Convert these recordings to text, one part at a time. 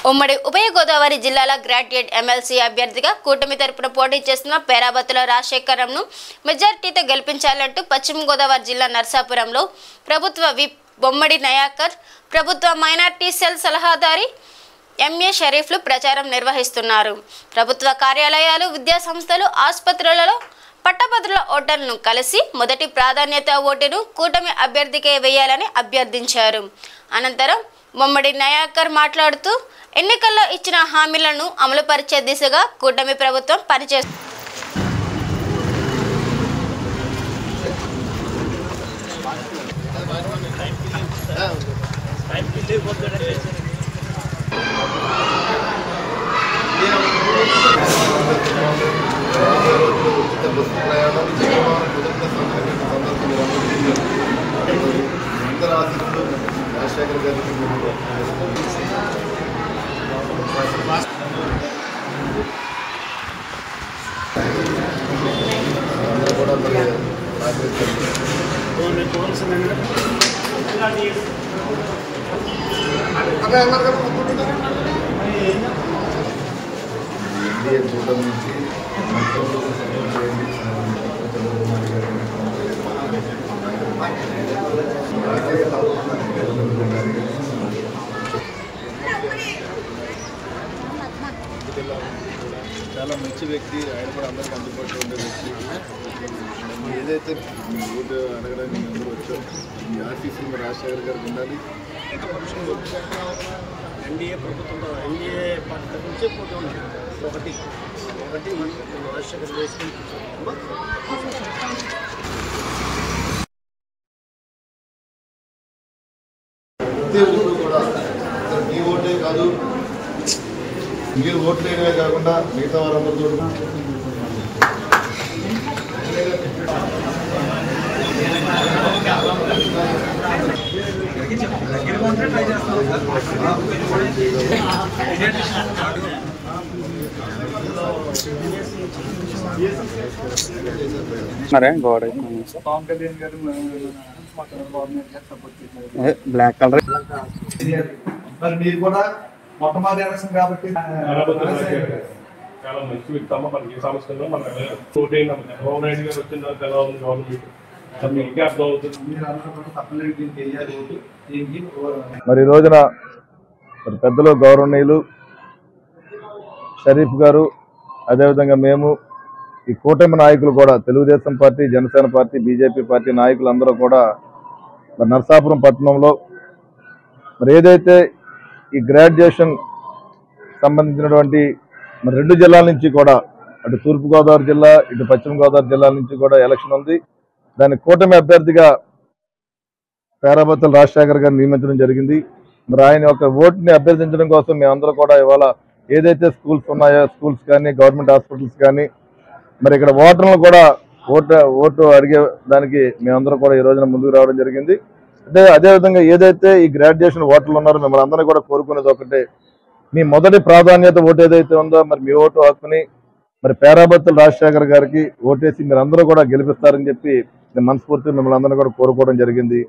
ఉమ్మడి ఉభయ గోదావరి జిల్లాల గ్రాడ్యుయేట్ ఎమ్మెల్సీ అభ్యర్థిగా కూటమి తరపున పోటీ చేస్తున్న పేరాబత్తుల రాజశేఖరంను మెజార్టీతో గెలిపించాలంటూ పశ్చిమ గోదావరి జిల్లా నర్సాపురంలో ప్రభుత్వ విప్ బొమ్మడి నయాకర్, ప్రభుత్వ మైనార్టీ సెల్ సలహాదారి ఎంఏ షరీఫ్లు ప్రచారం నిర్వహిస్తున్నారు. ప్రభుత్వ కార్యాలయాలు, విద్యా సంస్థలు, ఆసుపత్రులలో పట్టభద్రుల ఓటర్లను కలిసి మొదటి ప్రాధాన్యత ఓటును కూటమి అభ్యర్థికే వేయాలని అభ్యర్థించారు. అనంతరం బొమ్మడి నయాకర్ మాట్లాడుతూ ఎన్నికల్లో ఇచ్చిన హామీలను అమలుపరిచే దిశగా కూటమి ప్రభుత్వం పనిచేస్తుంది. చాలా మంచి వ్యక్తి, ఆయన కూడా అందరికీ అందుబాటులో ఉండే వ్యక్తి. ఏదైతే ఓటు అడగడానికి అందరూ వచ్చాం, ఈ ఆఫీసులు మరి రాజశేఖర్ గారికి ఉండాలి. ఎన్డీఏ ప్రభుత్వంలో ఎన్డీఏ పార్టీ నుంచే పోటీ ఉంది. ఒకటి రాజశేఖర్ వేసుకుని కూడా ఈ ఓటే కాదు, మీరు ఓట్లు వేయడమే కాకుండా మిగతా వారందరూ బ్లాక్ కలర్ మరి మీరు కూడా మొట్టమొదటి ఎలక్షన్ కాబట్టి చాలా మంచి వ్యక్తి అమ్మ. మనకి ఈ సంవత్సరంలో మన చంద్రబాబు నాయుడు గారు వచ్చిన తర్వాత ఎలా ఉంది గవర్నమెంట్ మీకే అర్థం అవుతుంది. మరి ఈ రోజున మరి పెద్దలు గౌరవనీయులు షరీఫ్ గారు, అదేవిధంగా మేము ఈ కూటమి నాయకులు కూడా Telugu Desam party, Janasena party, BJP party నాయకులందరూ కూడా మరి నరసాపురం పట్టణంలో మరి ఏదైతే ఈ గ్రాడ్యుయేషన్ సంబంధించినటువంటి మరి 2 జిల్లాల నుంచి కూడా, అటు తూర్పుగోదావరి జిల్లా, ఇటు పశ్చిమ గోదావరి జిల్లాల నుంచి కూడా ఎలక్షన్ ఉంది. దాని కూటమి అభ్యర్థిగా పేరాబత్తుల రాజశేఖర్ గారిని నియమించడం జరిగింది. మరి ఆయన యొక్క ఓటుని అభ్యర్థించడం కోసం మేమందరూ కూడా ఇవాళ ఏదైతే స్కూల్స్ ఉన్నాయో, స్కూల్స్ కానీ, గవర్నమెంట్ హాస్పిటల్స్ కానీ, మరి ఇక్కడ ఓటర్లను కూడా ఓటు అడిగే దానికి మేమందరూ కూడా ఈ రోజున ముందుకు రావడం జరిగింది. అదేవిధంగా ఏదైతే ఈ గ్రాడ్యుయేషన్ ఓటర్లు ఉన్నారో మిమ్మల్ని అందరినీ కూడా కోరుకునేది ఒకటే, మీ మొదటి ప్రాధాన్యత ఓటు ఏదైతే ఉందో మరి మీ ఓటు హక్కుని మరి పేరాబత్తుల రాజశేఖర్ గారికి ఓటేసి మీరు అందరూ కూడా గెలిపిస్తారని చెప్పి నేను మనస్ఫూర్తిగా మిమ్మల్ని అందరూ కూడా కోరుకోవడం జరిగింది.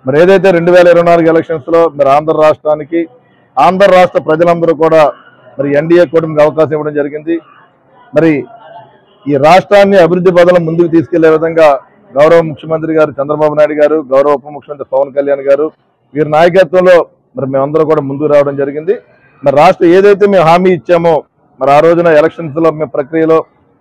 మరి ఏదైతే 2024 ఎలక్షన్స్లో మరి ఆంధ్ర రాష్ట్రానికి, ఆంధ్ర రాష్ట్ర ప్రజలందరూ కూడా మరి ఎన్డీఏ కూటమికి అవకాశం ఇవ్వడం జరిగింది. మరి ఈ రాష్ట్రాన్ని అభివృద్ధి పథంలో ముందుకు తీసుకెళ్లే విధంగా గౌరవ ముఖ్యమంత్రి గారు చంద్రబాబు నాయుడు గారు, గౌరవ ఉప ముఖ్యమంత్రి పవన్ కళ్యాణ్ గారు, వీరి నాయకత్వంలో మరి మేమందరూ కూడా ముందుకు రావడం జరిగింది. మరి రాష్ట్రం ఏదైతే మేము హామీ ఇచ్చామో మరి ఆ రోజున ఎలక్షన్స్ లో మేము ప్రక్రియలో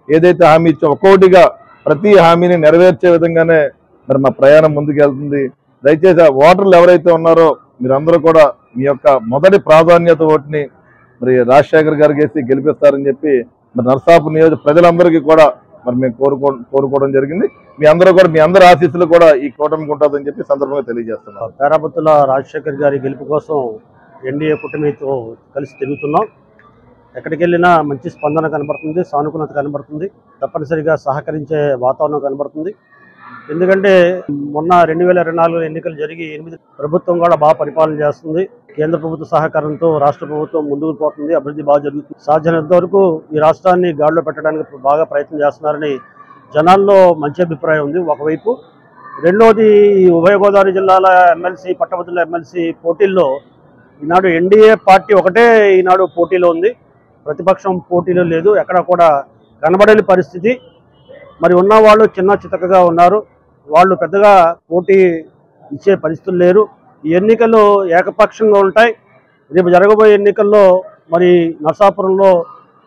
ఏదైతే హామీ ఇచ్చామో ఒక్కొక్కటిగా ప్రతి హామీని నెరవేర్చే విధంగానే మరి మా ప్రయాణం ముందుకు వెళ్తుంది. దయచేసి ఆ ఓటర్లు ఎవరైతే ఉన్నారో మీరందరూ కూడా మీ యొక్క మొదటి ప్రాధాన్యత ఓటుని మరి రాజశేఖర్ గారికి వేసి గెలిపిస్తారని చెప్పి మరి నరసాపురం నియోజక ప్రజలందరికీ కూడా మరి మేము కోరుకోవడం జరిగింది. మీ అందరూ కూడా, మీ అందరి ఆశీస్సులు కూడా ఈ కూటమికి ఉంటుందని చెప్పి సందర్భంగా తెలియజేస్తున్నాం. పేరాబత్తుల రాజశేఖర్ గారి గెలుపు కోసం ఎన్డీఏ కూటమితో కలిసి తిరుగుతున్నాం. ఎక్కడికి వెళ్ళినా మంచి స్పందన కనబడుతుంది, సానుకూలత కనబడుతుంది, తప్పనిసరిగా సహకరించే వాతావరణం కనబడుతుంది. ఎందుకంటే మొన్న 2024 ఎన్నికలు జరిగి 8 ప్రభుత్వం కూడా బాగా పరిపాలన చేస్తుంది. కేంద్ర ప్రభుత్వ సహకారంతో రాష్ట్ర ప్రభుత్వం ముందుకు పోతుంది, అభివృద్ధి బాగా జరుగుతుంది. సాధ్యమైనంత వరకు ఈ రాష్ట్రాన్ని గాడిలో పెట్టడానికి బాగా ప్రయత్నం చేస్తున్నారని జనాల్లో మంచి అభిప్రాయం ఉంది ఒకవైపు. రెండోది, ఉభయ గోదావరి జిల్లాల ఎమ్మెల్సీ, పట్టభద్రుల ఎమ్మెల్సీ పోటీల్లో ఈనాడు ఎన్డీఏ పార్టీ ఒకటే ఈనాడు పోటీలో ఉంది, ప్రతిపక్షం పోటీలో లేదు, ఎక్కడ కూడా కనబడని పరిస్థితి. మరి ఉన్న వాళ్ళు చిన్న చితకగా ఉన్నారు, వాళ్ళు పెద్దగా పోటీ ఇచ్చే పరిస్థితులు లేరు. ఈ ఎన్నికలు ఏకపక్షంగా ఉంటాయి. రేపు జరగబోయే ఎన్నికల్లో మరి నరసాపురంలో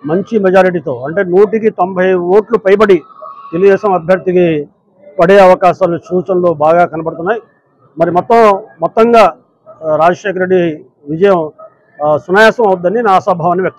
మంచి మెజారిటీతో అంటే 100కి 90 ఓట్లు పైబడి తెలుగుదేశం అభ్యర్థికి పడే అవకాశాలు సూచనలు బాగా కనబడుతున్నాయి. మరి మొత్తంగా రాజశేఖర రెడ్డి విజయం సునాయాసం అవుద్దని నా ఆశాభావాన్ని వ్యక్తం